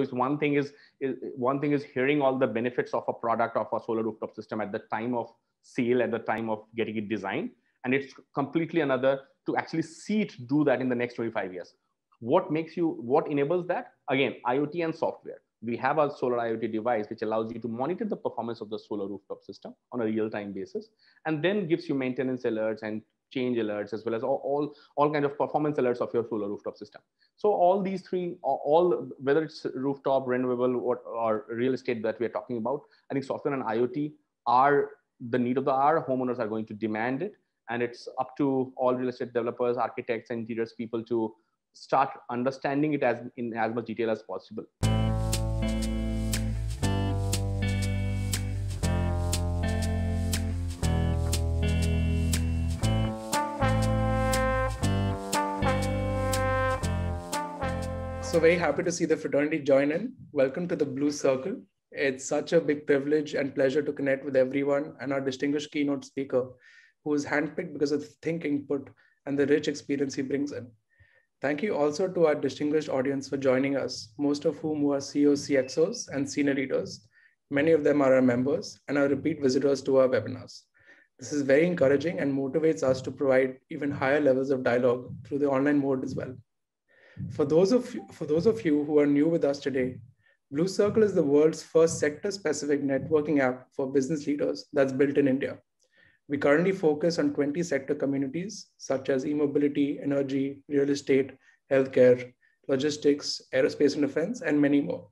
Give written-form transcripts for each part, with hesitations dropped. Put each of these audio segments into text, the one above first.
one thing is hearing all the benefits of a product of a solar rooftop system at the time of sale, at the time of getting it designed, and it's completely another to actually see it do that in the next 25 years. What enables that? Again, IoT and software. We have a solar IoT device which allows you to monitor the performance of the solar rooftop system on a real-time basis, and then gives you maintenance alerts and change alerts, as well as all kinds of performance alerts of your solar rooftop system. So all these three, whether it's rooftop, renewable, or real estate that we are talking about, I think software and IoT are the need of the hour. Homeowners are going to demand it, and it's up to all real estate developers, architects, and interiors people to start understanding it in as much detail as possible. So very happy to see the fraternity join in. Welcome to the BlueCircle. It's such a big privilege and pleasure to connect with everyone and our distinguished keynote speaker, who is handpicked because of the think input and the rich experience he brings in. Thank you also to our distinguished audience for joining us, most of whom are CEOs, CXOs, and senior leaders. Many of them are our members and are repeat visitors to our webinars. This is very encouraging and motivates us to provide even higher levels of dialogue through the online mode as well. For those of you who are new with us today, BlueCircle is the world's first sector-specific networking app for business leaders that's built in India. We currently focus on 20 sector communities, such as e-mobility, energy, real estate, healthcare, logistics, aerospace and defense, and many more.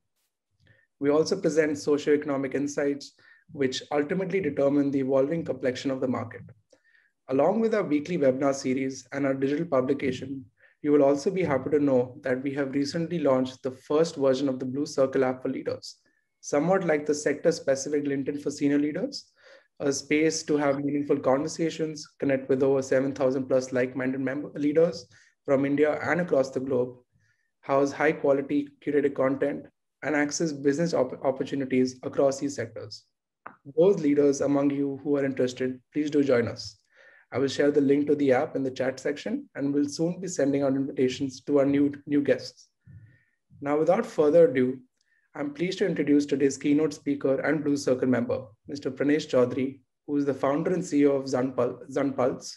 We also present socioeconomic insights, which ultimately determine the evolving complexion of the market. Along with our weekly webinar series and our digital publication, you will also be happy to know that we have recently launched the first version of the BlueCircle app for leaders, somewhat like the sector-specific LinkedIn for senior leaders, a space to have meaningful conversations, connect with over 7,000 plus like-minded leaders from India and across the globe, house high-quality curated content, and access business opportunities across these sectors. Those leaders among you who are interested, please do join us. I will share the link to the app in the chat section, and we'll soon be sending out invitations to our new guests. Now, without further ado, I'm pleased to introduce today's keynote speaker and BlueCircle member, Mr. Pranesh Chaudhary, who is the founder and CEO of zunpulse,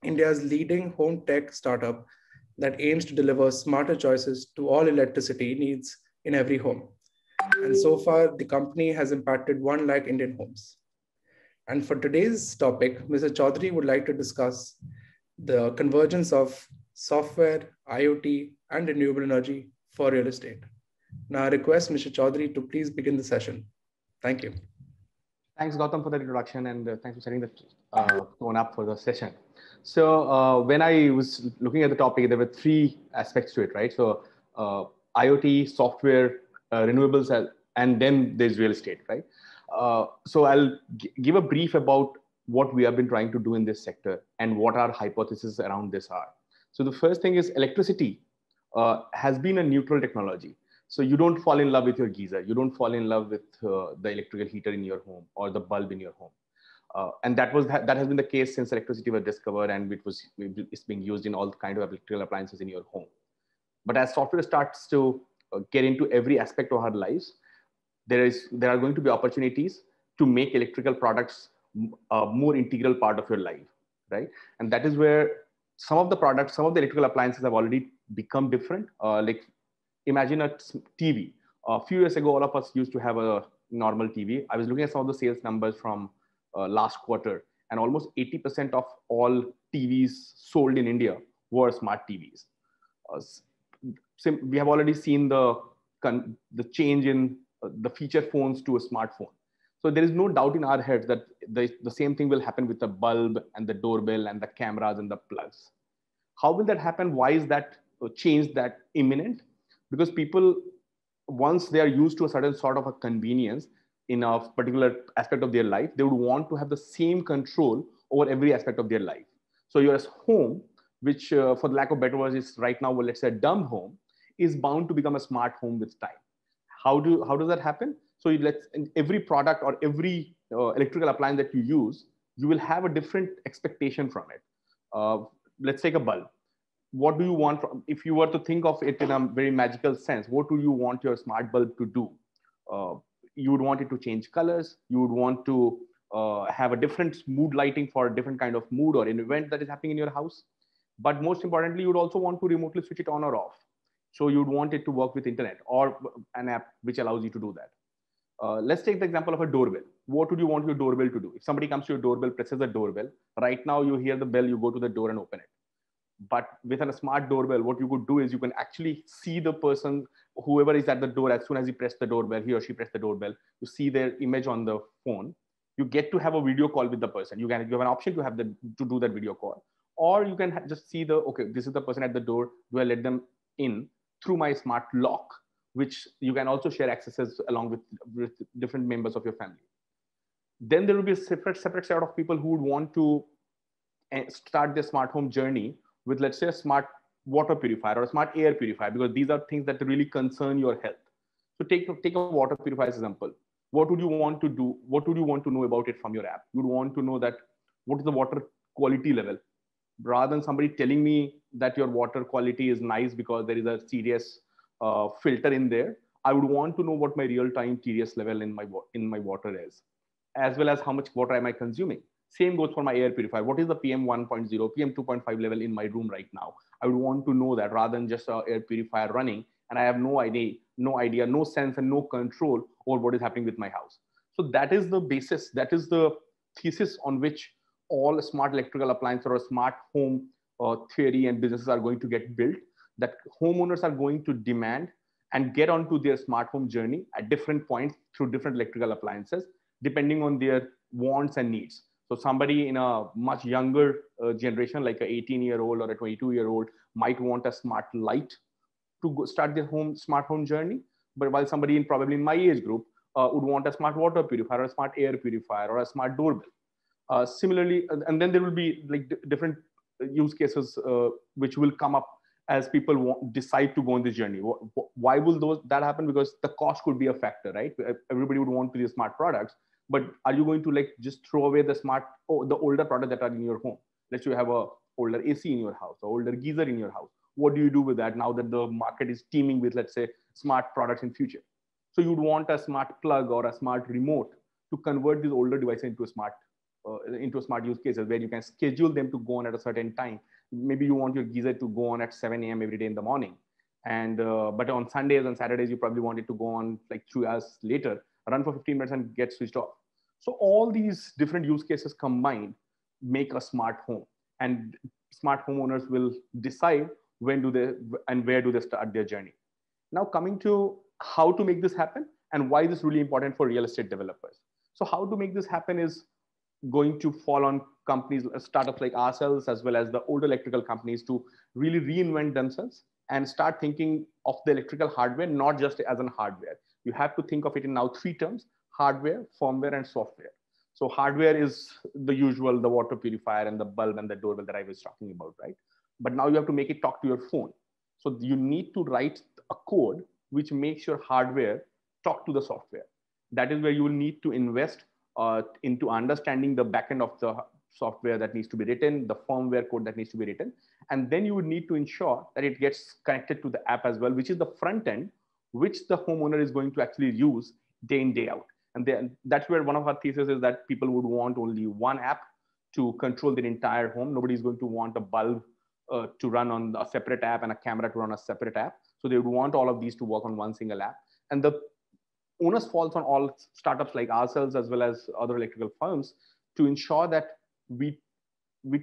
India's leading home tech startup that aims to deliver smarter choices to all electricity needs in every home. And so far, the company has impacted 1 lakh Indian homes. And for today's topic, Mr. Chaudhary would like to discuss the convergence of software, IoT, and renewable energy for real estate. Now I request Mr. Chaudhary to please begin the session. Thank you. Thanks, Gautam, for that introduction, and thanks for setting the tone up for the session. So when I was looking at the topic, there were 3 aspects to it, right? So IoT, software, renewables, and then there's real estate, right? So I'll give a brief about what we have been trying to do in this sector and what our hypotheses around this are. So the first thing is electricity has been a neutral technology. So you don't fall in love with your geyser. You don't fall in love with the electrical heater in your home or the bulb in your home. And that has been the case since electricity was discovered, and it's being used in all kinds of electrical appliances in your home. But as software starts to get into every aspect of our lives, there are going to be opportunities to make electrical products a more integral part of your life, right? And that is where some of the electrical appliances have already become different. Like imagine a TV. A few years ago, all of us used to have a normal TV. I was looking at some of the sales numbers from last quarter, and almost 80% of all TVs sold in India were smart TVs. We have already seen the change in the feature phones to a smartphone. So there is no doubt in our heads that the same thing will happen with the bulb and the doorbell and the cameras and the plugs. How will that happen? Why is that change that imminent? Because people, once they are used to a certain sort of a convenience in a particular aspect of their life, they would want to have the same control over every aspect of their life. So your home, which for the lack of better words is right now, well, let's say a dumb home, is bound to become a smart home with time. How does that happen? So every product or every electrical appliance that you use, you will have a different expectation from it. Let's take a bulb. what do you want from, if you were to think of it in a very magical sense, what do you want your smart bulb to do? Uh, you would want it to change colors. You would want to have a different mood lighting for a different kind of mood or an event that is happening in your house. But most importantly, you would also want to remotely switch it on or off. So you'd want it to work with internet or an app which allows you to do that. Let's take the example of a doorbell. What would you want your doorbell to do? If somebody comes to your doorbell, presses the doorbell, right now you hear the bell, you go to the door and open it. But with a smart doorbell, what you could do is you can actually see the person, whoever is at the door, as soon as he press the doorbell, he or she press the doorbell, you see their image on the phone. You get to have a video call with the person. You have an option to have to do that video call, or you can just see okay, this is the person at the door. Do I let them in through my smart lock, which you can also share accesses along with different members of your family. Then there will be a separate set of people who would want to start their smart home journey with, let's say, a smart water purifier or a smart air purifier, because these are things that really concern your health. So take a water purifier example. What would you want to do? What would you want to know about it from your app? You would want to know that what is the water quality level, rather than somebody telling me that your water quality is nice because there is a serious filter in there. I would want to know what my real-time TDS level in my water is, as well as how much water am I consuming. Same goes for my air purifier. What is the PM 1.0, PM 2.5 level in my room right now? I would want to know that, rather than just an air purifier running and I have no idea, no sense and no control over what is happening with my house. So that is the basis, that is the thesis on which all smart electrical appliances or smart home theory and businesses are going to get built, that homeowners are going to demand and get onto their smart home journey at different points through different electrical appliances, depending on their wants and needs. So somebody in a much younger generation, like an 18-year-old or a 22-year-old, might want a smart light to start their smart home journey. But while somebody in probably in my age group would want a smart water purifier, or a smart air purifier, or a smart doorbell. Similarly, and then there will be like different use cases which will come up as people decide to go on this journey. Why will that happen? Because the cost could be a factor, right? Everybody would want to use smart products, but are you going to like just throw away the older products that are in your home? Let's say you have a older AC in your house, or older geyser in your house. What do you do with that now that the market is teeming with, let's say, smart products in future? So you'd want a smart plug or a smart remote to convert these older devices into a smart use cases, where you can schedule them to go on at a certain time. Maybe you want your geyser to go on at 7 a.m. every day in the morning, and but on Sundays and Saturdays you probably want it to go on like 2 hours later, run for 15 minutes and get switched off. So all these different use cases combined make a smart home, and smart homeowners will decide when do they and where do they start their journey. Now coming to how to make this happen and why this is really important for real estate developers. So how to make this happen is going to fall on companies, startups like ourselves, as well as the older electrical companies, to really reinvent themselves and start thinking of the electrical hardware not just as an hardware. You have to think of it in now 3 terms: hardware, firmware, and software. So hardware is the usual, the water purifier and the bulb and the doorbell that I was talking about, right? But now you have to make it talk to your phone. So you need to write a code which makes your hardware talk to the software. That is where you will need to invest into understanding the backend of the software that needs to be written, the firmware code that needs to be written. And then you would need to ensure that it gets connected to the app as well, which is the front end, which the homeowner is going to actually use day in, day out. And then that's where one of our theses is that people would want only one app to control their entire home. Nobody is going to want a bulb to run on a separate app and a camera to run a separate app. So they would want all of these to work on one single app. And the onus falls on all startups like ourselves, as well as other electrical firms, to ensure that we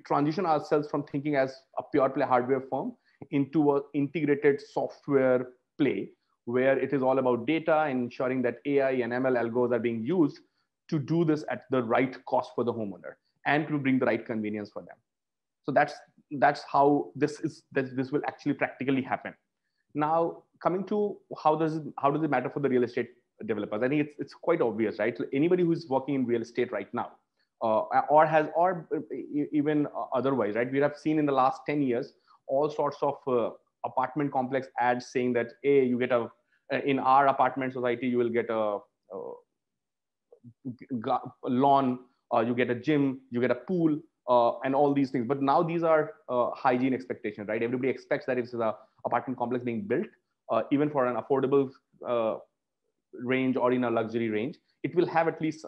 transition ourselves from thinking as a pure play hardware firm into an integrated software play, where it is all about data and ensuring that AI and ML algos are being used to do this at the right cost for the homeowner and to bring the right convenience for them. So that's how this will actually practically happen. Now, coming to how does it matter for the real estate developers? I think it's quite obvious, right? So anybody who's working in real estate right now, or even otherwise, right? We have seen in the last 10 years all sorts of apartment complex ads saying that, hey, you get in our apartment society, you will get a lawn, you get a gym, you get a pool, and all these things. But now these are hygiene expectations, right? Everybody expects that if it's an apartment complex being built, even for an affordable range or in a luxury range, it will have at least,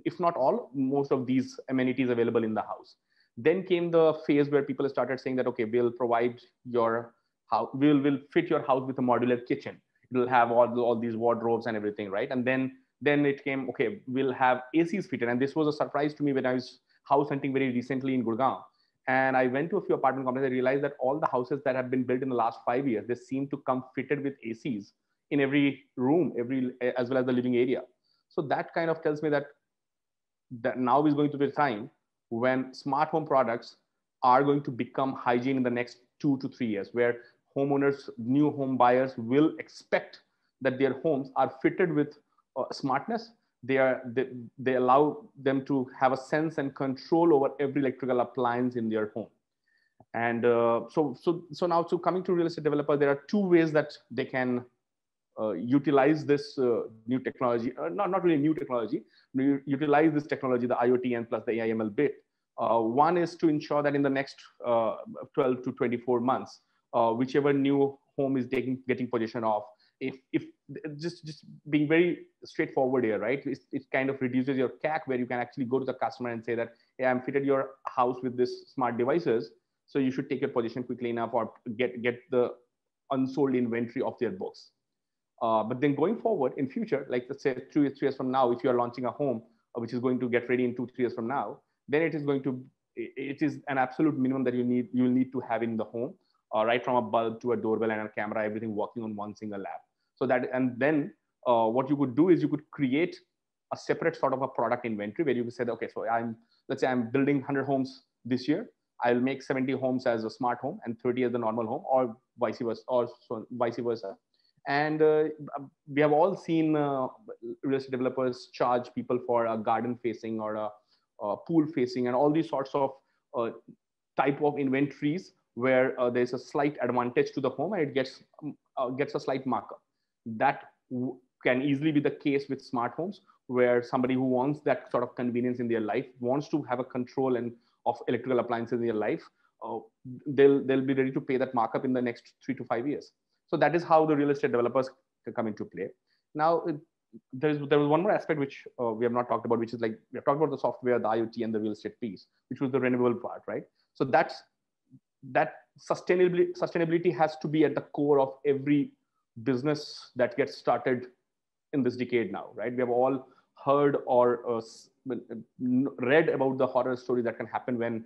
if not all, most of these amenities available in the house. Then came the phase where people started saying that, okay, we'll provide your house, we'll fit your house with a modular kitchen. It'll have all these wardrobes and everything, right? And then it came, okay, we'll have ACs fitted. And this was a surprise to me when I was house hunting very recently in Gurgaon. And I went to a few apartment complexes. I realized that all the houses that have been built in the last 5 years, they seem to come fitted with ACs in every room, as well as the living area. So that kind of tells me that now is going to be a time when smart home products are going to become hygiene in the next 2 to 3 years, where homeowners, new home buyers will expect that their homes are fitted with smartness. They allow them to have a sense and control over every electrical appliance in their home. And so now, to coming to real estate developers, there are two ways that they can utilize this new technology, not really new technology, utilize this technology, the IoT and plus the AI/ML bit. One is to ensure that in the next 12 to 24 months, whichever new home is getting possession of, if just being very straightforward here, right? It kind of reduces your CAC, where you can actually go to the customer and say that, hey, I'm fitted your house with this smart devices, so you should take your possession quickly enough, or get the unsold inventory of their books. But then going forward in future, like let's say 3 years from now, if you are launching a home which is going to get ready in 2 3 years from now, then it is an absolute minimum that you'll need to have in the home, right from a bulb to a doorbell and a camera, everything working on one single lab. So that, and then what you could do is you could create a separate sort of a product inventory where you could say, okay, so let's say I'm building 100 homes this year. I'll make 70 homes as a smart home and 30 as the normal home, or vice versa. And we have all seen real estate developers charge people for a garden facing or a pool facing, and all these sorts of type of inventories where there's a slight advantage to the home and it gets a slight markup. That can easily be the case with smart homes, where somebody who wants that sort of convenience in their life, wants to have a control of electrical appliances in their life, they'll be ready to pay that markup in the next 3 to 5 years. So that is how the real estate developers can come into play. Now, there was one more aspect which we have not talked about, which is like, we have talked about the software, the IoT, and the real estate piece, which was the renewable part, right? So that sustainability has to be at the core of every business that gets started in this decade now, right? We have all heard or read about the horror story that can happen when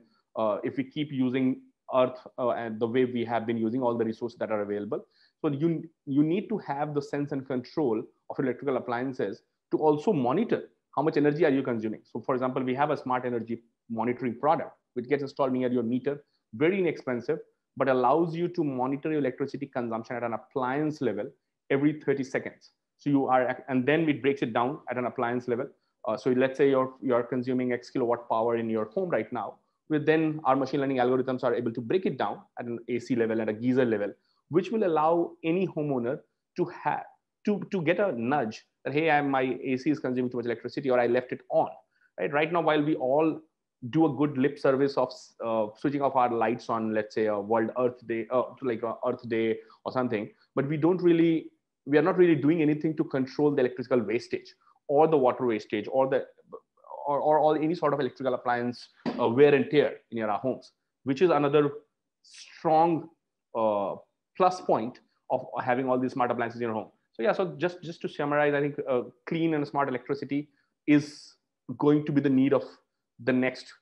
if we keep using Earth and the way we have been using all the resources that are available. So you need to have the sense and control of electrical appliances to also monitor how much energy are you consuming. So for example, we have a smart energy monitoring product which gets installed near your meter, very inexpensive, but allows you to monitor your electricity consumption at an appliance level every 30 seconds. So you are, and then it breaks it down at an appliance level. So let's say you're consuming X kilowatt power in your home right now. Then our machine learning algorithms are able to break it down at an AC level, at a geyser level, which will allow any homeowner to get a nudge that, hey, my AC is consuming too much electricity, or I left it on. Right now, while we all do a good lip service of switching off our lights on, let's say a World Earth Day, like Earth Day or something, but we are not really doing anything to control the electrical wastage or the water wastage or any sort of electrical appliance wear and tear in our homes, which is another strong plus point of having all these smart appliances in your home. So yeah, so just to summarize, I think clean and smart electricity is going to be the need of the next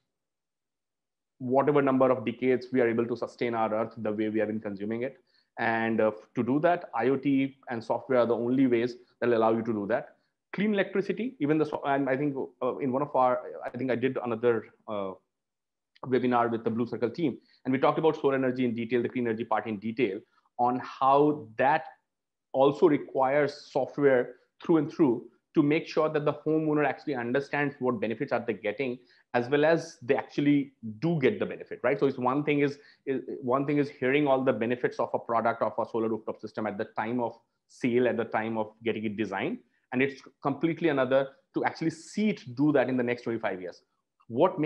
whatever number of decades we are able to sustain our Earth the way we have been consuming it. And to do that, IoT and software are the only ways that will allow you to do that. Clean electricity, and I think in one of I think I did another webinar with the BlueCircle team, and we talked about solar energy in detail, the clean energy part in detail, on how that also requires software through and through to make sure that the homeowner actually understands what benefits are they getting, as well as they actually do get the benefit, right? So it's one thing is hearing all the benefits of a product, of a solar rooftop system at the time of sale, at the time of getting it designed, and it's completely another to actually see it do that in the next 25 years. What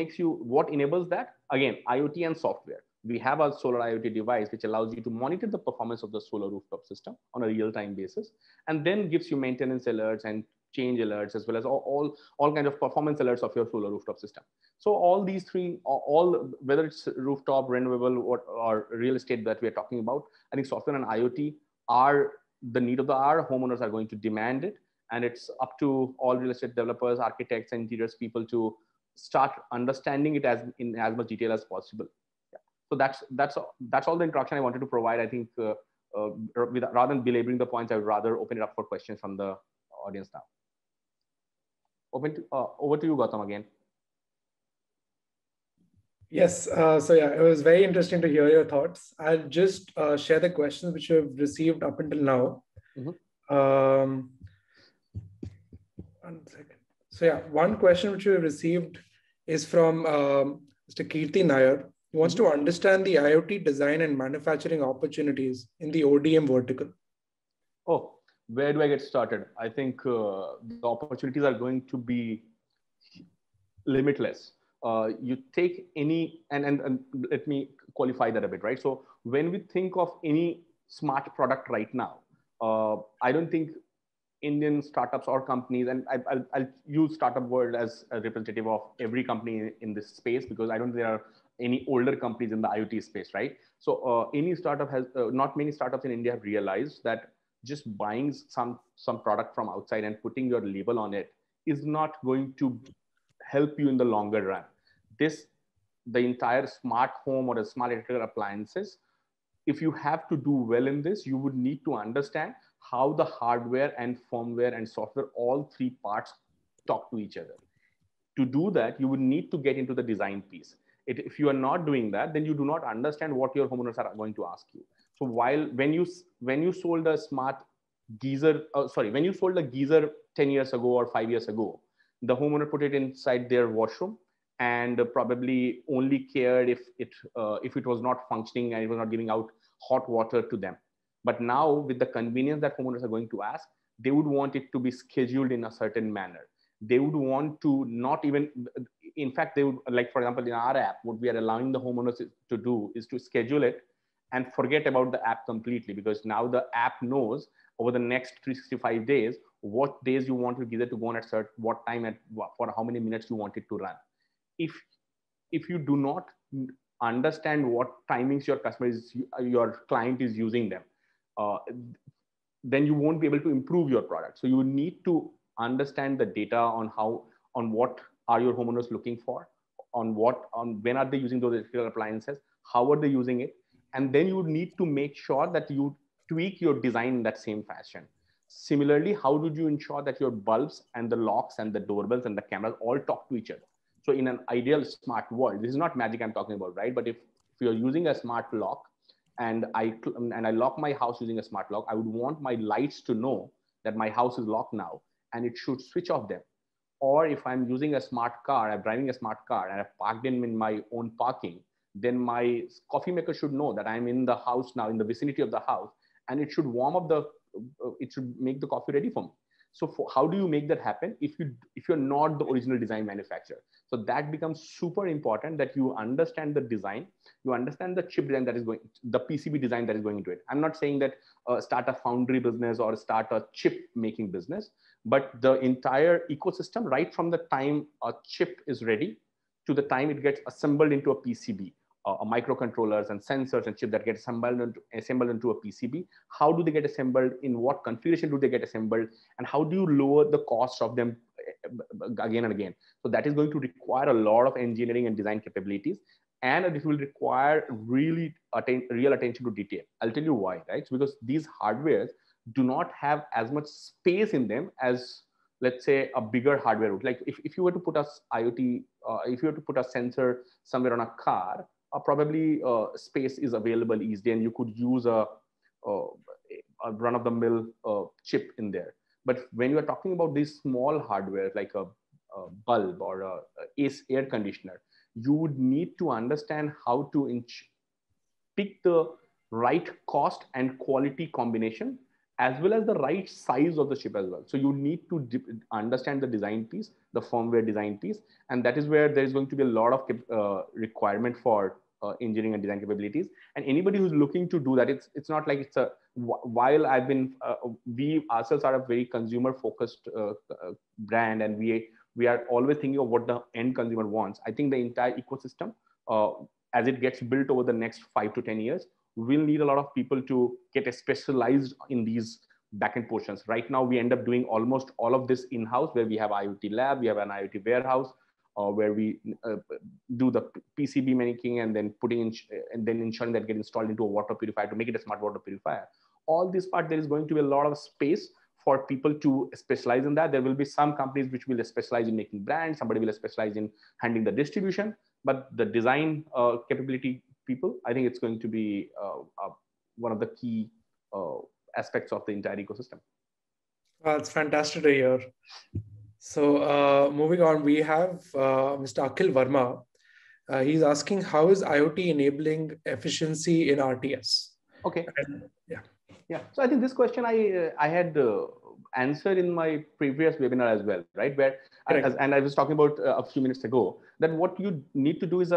enables that? Again, IoT and software. We have a solar IoT device which allows you to monitor the performance of the solar rooftop system on a real-time basis, and then gives you maintenance alerts and change alerts, as well as all kinds of performance alerts of your solar rooftop system. So all these three, all whether it's rooftop, renewable, or real estate that we are talking about, I think software and IoT are the need of the hour. Homeowners are going to demand it, and it's up to all real estate developers, architects, interiors people to start understanding it in as much detail as possible. Yeah. So that's all the introduction I wanted to provide. I think rather than belaboring the points, I would rather open it up for questions from the audience now. Over to you, Gautam, again. Yes. So yeah, it was very interesting to hear your thoughts. I'll just share the questions which we've received up until now. Mm-hmm. 1 second. So yeah, one question which we received is from Mr. Kirti Nair. He wants to understand the IoT design and manufacturing opportunities in the ODM vertical. Oh, where do I get started? I think the opportunities are going to be limitless. You take any, and let me qualify that a bit, right? So when we think of any smart product right now, I don't think Indian startups or companies, and I'll use startup world as a representative of every company in this space, because I don't think there are any older companies in the IoT space, right? So any startup has, not many startups in India have realized that just buying some product from outside and putting your label on it is not going to help you in the longer run. The entire smart home or a smart electrical appliances, if you have to do well in this, you would need to understand how the hardware and firmware and software, all three parts, talk to each other. To do that, you would need to get into the design piece. If you are not doing that, then you do not understand what your homeowners are going to ask you. So when you sold a smart geyser, when you sold a geyser 10 years ago or 5 years ago, the homeowner put it inside their washroom and probably only cared if it was not functioning and it was not giving out hot water to them. But now, with the convenience that homeowners are going to ask, they would want it to be scheduled in a certain manner. They would want to not even, in fact, they would, like, for example, in our app, what we are allowing the homeowners to do is to schedule it and forget about the app completely, because now the app knows over the next 365 days, what days you want your geyser to go on at what time and for how many minutes you want it to run. If you do not understand what timings your client is using them, then you won't be able to improve your product. So you need to understand the data on what are your homeowners looking for, on when are they using those electrical appliances, how are they using it, and then you need to make sure that you tweak your design in that same fashion. Similarly, how did you ensure that your bulbs and the locks and the doorbells and the cameras all talk to each other? So in an ideal smart world, this is not magic I'm talking about, right? But if you're using a smart lock, and I lock my house using a smart lock, I would want my lights to know that my house is locked now, and it should switch off them. Or if I'm using a smart car, I'm driving a smart car and I've parked in my own parking, then my coffee maker should know that I'm in the house now, in the vicinity of the house, and it should warm up it should make the coffee ready for me. So how do you make that happen if you're not the original design manufacturer? So that becomes super important, that you understand the design, you understand the chip design the PCB design that is going into it. I'm not saying that start a foundry business or start a chip making business, but the entire ecosystem, right from the time a chip is ready to the time it gets assembled into a PCB, microcontrollers and sensors and chip that get assembled into a PCB. How do they get assembled? In what configuration do they get assembled? And how do you lower the cost of them again and again? So that is going to require a lot of engineering and design capabilities, and it will require real attention to detail. I'll tell you why, right? So because these hardwares do not have as much space in them as, let's say, a bigger hardware would. Like if you were to put a IoT, if you were to put a sensor somewhere on a car, probably space is available easily, and you could use a run-of-the-mill chip in there. But when you are talking about these small hardware, like a bulb or a air conditioner, you would need to understand how to pick the right cost and quality combination, as well as the right size of the chip as well. So you need to understand the design piece, the firmware design piece, and that is where there is going to be a lot of requirement for engineering and design capabilities. And anybody who's looking to do that, it's not like it's a, while I've been, we ourselves are a very consumer focused brand, and we are always thinking of what the end consumer wants. I think the entire ecosystem, as it gets built over the next 5 to 10 years, we'll need a lot of people to get specialized in these backend portions. Right now, we end up doing almost all of this in-house, where we have IoT lab, we have an IoT warehouse, where we do the PCB making and then putting in, and then ensuring that get installed into a water purifier to make it a smart water purifier. All this part, there is going to be a lot of space for people to specialize in that. There will be some companies which will specialize in making brands, somebody will specialize in handling the distribution, but the design capability people, I think it's going to be one of the key aspects of the entire ecosystem. It's fantastic to hear. So moving on, we have Mr. Akhil Verma. He's asking, how is IoT enabling efficiency in RTS? Okay. And, yeah. So I think this question I had answered in my previous webinar as well, right? Where and I was talking about a few minutes ago, that what you need to do is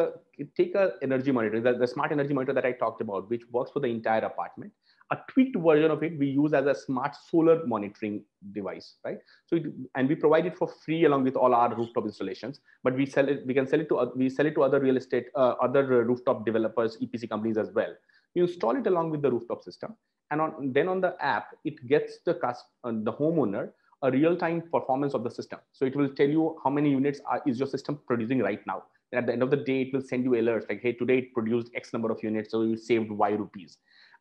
take a energy monitor, the smart energy monitor that I talked about, which works for the entire apartment. A tweaked version of it we use as a smart solar monitoring device, right? So and we provide it for free along with all our rooftop installations. But we sell it. We can sell it to other real estate, other rooftop developers, EPC companies as well. You install it along with the rooftop system, and then on the app, it gets the homeowner a real-time performance of the system. So it will tell you how many units is your system producing right now. And at the end of the day, it will send you alerts like, hey, today it produced X number of units, so you saved Y rupees.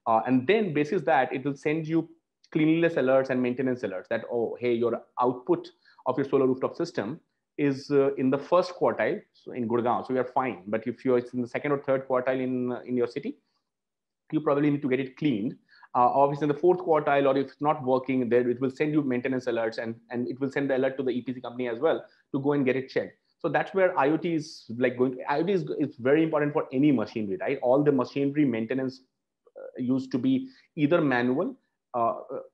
And then basis that, it will send you cleanliness alerts and maintenance alerts that, oh, hey, your output of your solar rooftop system is in the first quartile, so in Gurgaon, so you are fine. But if it's in the second or third quartile in your city, you probably need to get it cleaned. Obviously, in the fourth quartile, or if it's not working, there it will send you maintenance alerts, and it will send the alert to the EPC company as well to go and get it checked. So that's where IoT is like going. IoT is very important for any machinery, right? All the machinery maintenance used to be either manual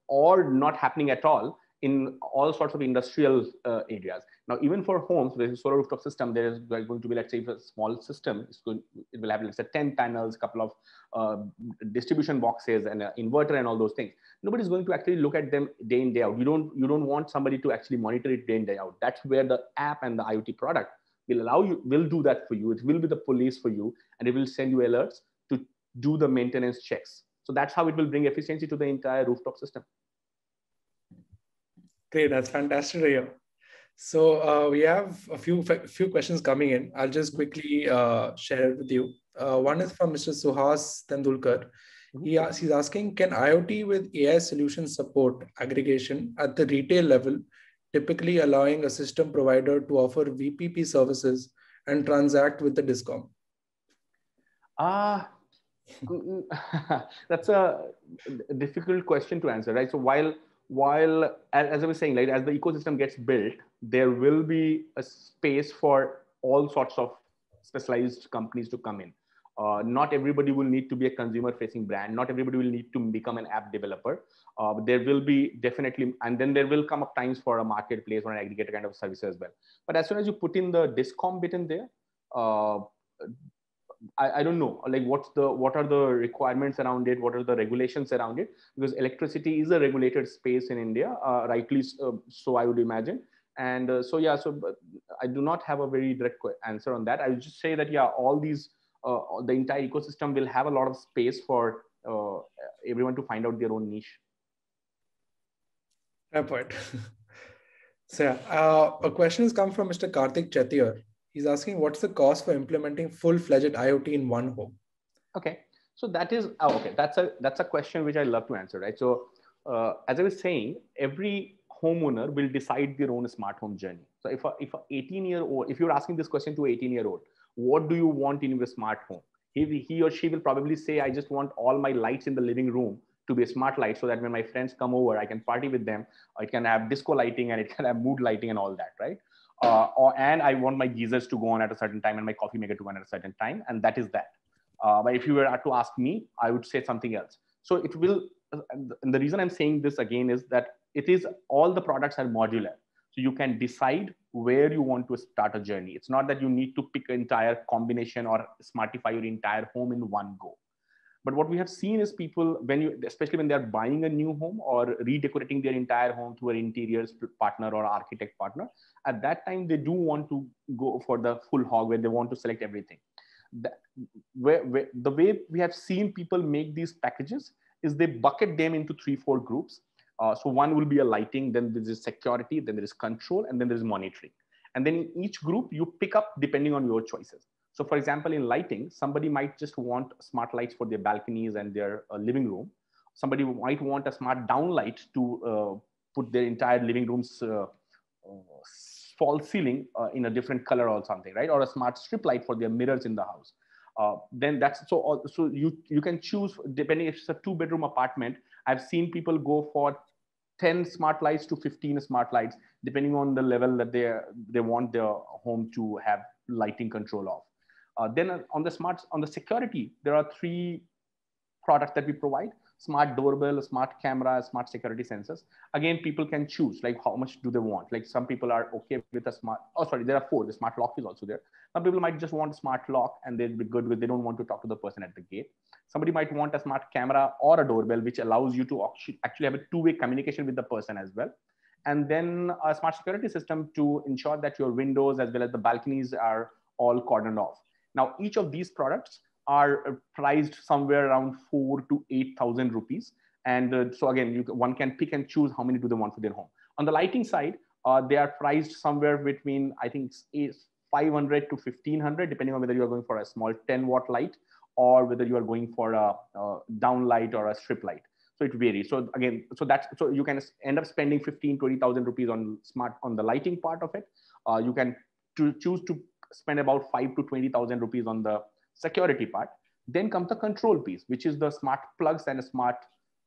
or not happening at all in all sorts of industrial areas. Now, even for homes, there's a solar rooftop system. There is going to be, let's say, a small system. It will have, let's say, 10 panels, a couple of distribution boxes, and an inverter, and all those things. Nobody's going to actually look at them day in, day out. You don't want somebody to actually monitor it day in, day out. That's where the app and the IoT product will do that for you. It will be the police for you, and it will send you alerts to do the maintenance checks. So that's how it will bring efficiency to the entire rooftop system. Great, that's fantastic to hear. So we have a few questions coming in. I'll just quickly share it with you. One is from Mr. Suhas Tendulkar. He's asking, can IoT with AI solutions support aggregation at the retail level, typically allowing a system provider to offer VPP services and transact with the DISCOM? That's a difficult question to answer, right? So while as I was saying, like, as the ecosystem gets built, there will be a space for all sorts of specialized companies to come in. Not everybody will need to be a consumer-facing brand. Not everybody will need to become an app developer. There will be definitely, and then there will come up times for a marketplace or an aggregator kind of service as well. But as soon as you put in the DISCOM bit in there, I don't know, like what are the requirements around it? What are the regulations around it? Because electricity is a regulated space in India, rightly so I would imagine. And so I do not have a very direct answer on that. I would just say that, all these, the entire ecosystem will have a lot of space for everyone to find out their own niche. Fair point. So a question has come from Mr. Karthik Chetiar. He's asking, what's the cost for implementing full-fledged IoT in one home? Okay, so that is okay. That's a question which I love to answer, right? So as I was saying, every homeowner will decide their own smart home journey. So if a 18-year-old, if you're asking this question to an 18-year-old, what do you want in your smart home? He or she will probably say, I just want all my lights in the living room to be a smart light, so that when my friends come over, I can party with them. I can have disco lighting, and it can have mood lighting and all that, right? And I want my geysers to go on at a certain time and my coffee maker to go on at a certain time, and that is that. But if you were to ask me, I would say something else. So it will and the reason I'm saying this again is that it is all the products are modular. So you can decide where you want to start a journey. It's not that you need to pick an entire combination or smartify your entire home in one go. But what we have seen is people, especially when they're buying a new home or redecorating their entire home through an interiors partner or architect partner, at that time, they do want to go for the full hog where they want to select everything. The way we have seen people make these packages is they bucket them into 3-4 groups. So one will be a lighting, then there is security, then there is control, and then there is monitoring. And then in each group, you pick up depending on your choices. So for example, in lighting, somebody might just want smart lights for their balconies and their living room. Somebody might want a smart downlight to put their entire living room's false ceiling in a different color or something, right? Or a smart strip light for their mirrors in the house. Then that's so you can choose depending if it's a 2-bedroom apartment. I've seen people go for 10 smart lights to 15 smart lights, depending on the level that they want their home to have lighting control of. Then on the security, there are 3 products that we provide: smart doorbell, smart camera, smart security sensors. Again, people can choose like how much do they want. Like some people are okay with a smart, there are 4, the smart lock is also there. Some people might just want a smart lock and they'll be good with, they don't want to talk to the person at the gate. Somebody might want a smart camera or a doorbell, which allows you to actually have a 2-way communication with the person as well. And then a smart security system to ensure that your windows as well as the balconies are all cordoned off. Now, each of these products are priced somewhere around 4,000 to 8,000 rupees. And so again, one can pick and choose how many do they want for their home. On the lighting side, they are priced somewhere between, I think, 500 to 1,500, depending on whether you are going for a small 10-watt light or whether you are going for a downlight or a strip light. So it varies. So again, so you can end up spending 15,000 to 20,000 rupees on the lighting part of it. You can choose to spend about 5,000 to 20,000 rupees on the security part. Then comes the control piece, which is the smart plugs and smart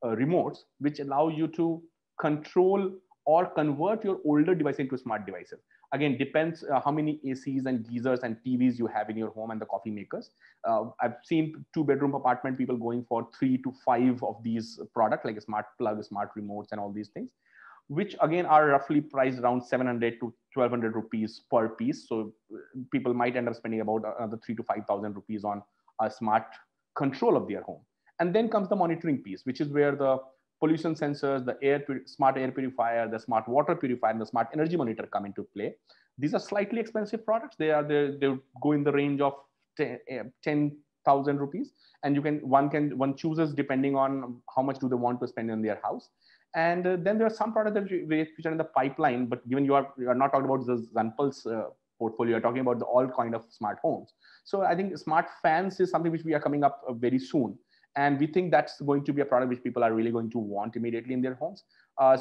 remotes, which allow you to control or convert your older device into smart devices. Again, depends how many ACs and geysers and TVs you have in your home and the coffee makers. I've seen 2-bedroom apartment people going for 3 to 5 of these products, like a smart plug, smart remotes, and all these things, which again are roughly priced around 700 to 1,200 rupees per piece. So people might end up spending about another 3,000 to 5,000 rupees on a smart control of their home. And then comes the monitoring piece, which is where the pollution sensors, the smart air purifier, the smart water purifier, and the smart energy monitor come into play. These are slightly expensive products. They go in the range of 10,000 rupees, and one chooses depending on how much do they want to spend in their house. And then there are some products which are in the pipeline, but given you are not talking about the zunpulse portfolio, you're talking about all kind of smart homes. So I think smart fans is something which we are coming up very soon. And we think that's going to be a product which people are really going to want immediately in their homes.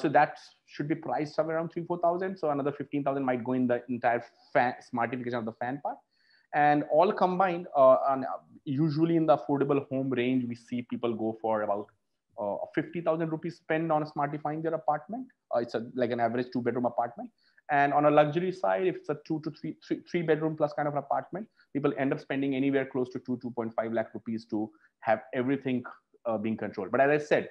So that should be priced somewhere around 3,000 to 4,000. So another 15,000 might go in the entire smartification of the fan part. And all combined, usually in the affordable home range, we see people go for about 50,000 rupees spend on smartifying their apartment. It's like an average 2-bedroom apartment. And on a luxury side, if it's a 2 to 3 bedroom plus kind of an apartment, people end up spending anywhere close to 2.5 lakh rupees to have everything being controlled. But as I said,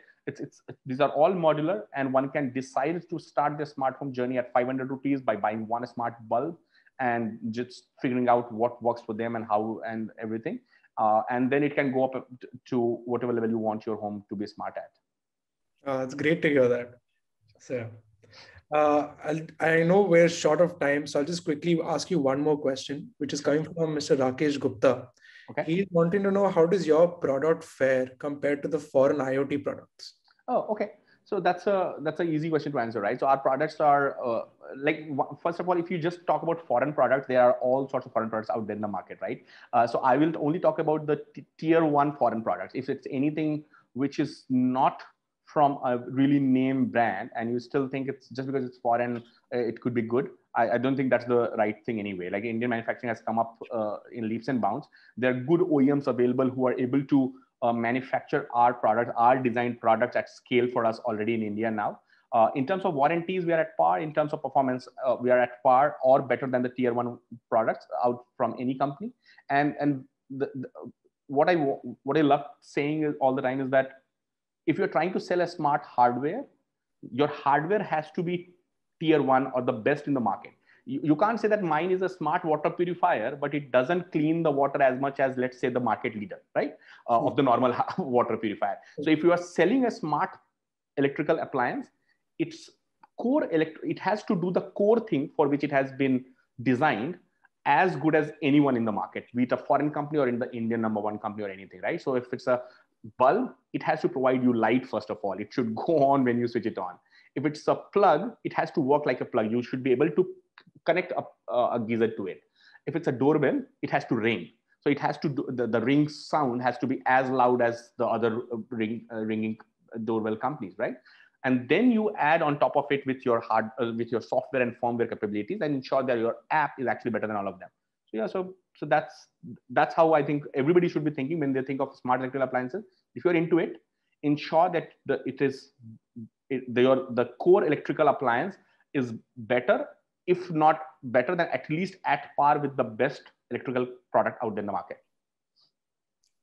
these are all modular, and one can decide to start their smart home journey at 500 rupees by buying one smart bulb and just figuring out what works for them and how and everything. And then it can go up to whatever level you want your home to be smart at. It's great to hear that. So, I know we're short of time, so I'll just quickly ask you one more question, which is coming from Mr. Rakesh Gupta. Okay. He's wanting to know, how does your product fare compared to the foreign IoT products? Oh, okay. So that's an easy question to answer, right? So our products are first of all, if you just talk about foreign products, there are all sorts of foreign products out there in the market, right? So I will only talk about the tier 1 foreign products. If it's anything which is not from a really name brand and you still think it's just because it's foreign, it could be good, I don't think that's the right thing anyway. Like Indian manufacturing has come up in leaps and bounds. There are good OEMs available who are able to manufacture our products, our designed products at scale for us already in India now. In terms of warranties, we are at par. In terms of performance, we are at par or better than the tier 1 products out from any company. And what I love saying all the time is that if you're trying to sell a smart hardware, your hardware has to be tier 1 or the best in the market. You can't say that mine is a smart water purifier, but it doesn't clean the water as much as, let's say, the market leader, right? Of the normal water purifier. So if you are selling a smart electrical appliance, its core it has to do the core thing for which it has been designed as good as anyone in the market, be it a foreign company or in the Indian #1 company or anything, right? So if it's a bulb, it has to provide you light, first of all. It should go on when you switch it on. If it's a plug, it has to work like a plug. You should be able to connect a geyser to it. If it's a doorbell, it has to ring. So it has to do, the ring sound has to be as loud as the other ringing doorbell companies, right? And then you add on top of it with your with your software and firmware capabilities, and ensure that your app is actually better than all of them. So yeah, so that's how I think everybody should be thinking when they think of smart electrical appliances. If you're into it, ensure that the core electrical appliance is better, if not better than, at least at par with the best electrical product out there in the market.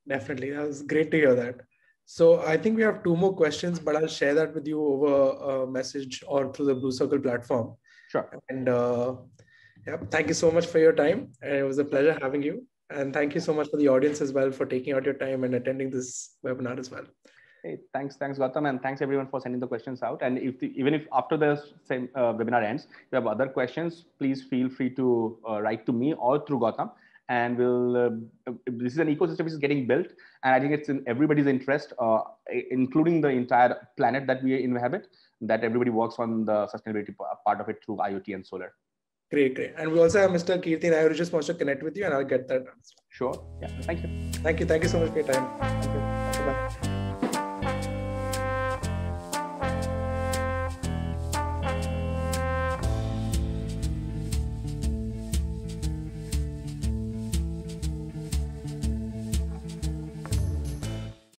Definitely. That was great to hear that. So I think we have 2 more questions, but I'll share that with you over a message or through the BlueCircle platform. Sure. And yeah, thank you so much for your time. And it was a pleasure having you. And thank you so much for the audience as well for taking out your time and attending this webinar as well. Hey, thanks Gautam, and thanks everyone for sending the questions out. And even if after the same webinar ends, if you have other questions, please feel free to write to me or through Gautam. And this is an ecosystem which is getting built, and I think it's in everybody's interest, including the entire planet that we inhabit, that everybody works on the sustainability part of it through IoT and solar. Great. And we also have Mr. Kirti Nair, who just wants to connect with you, and I'll get that done. Sure. Yeah. Thank you. Thank you so much for your time. Thank you. Bye-bye.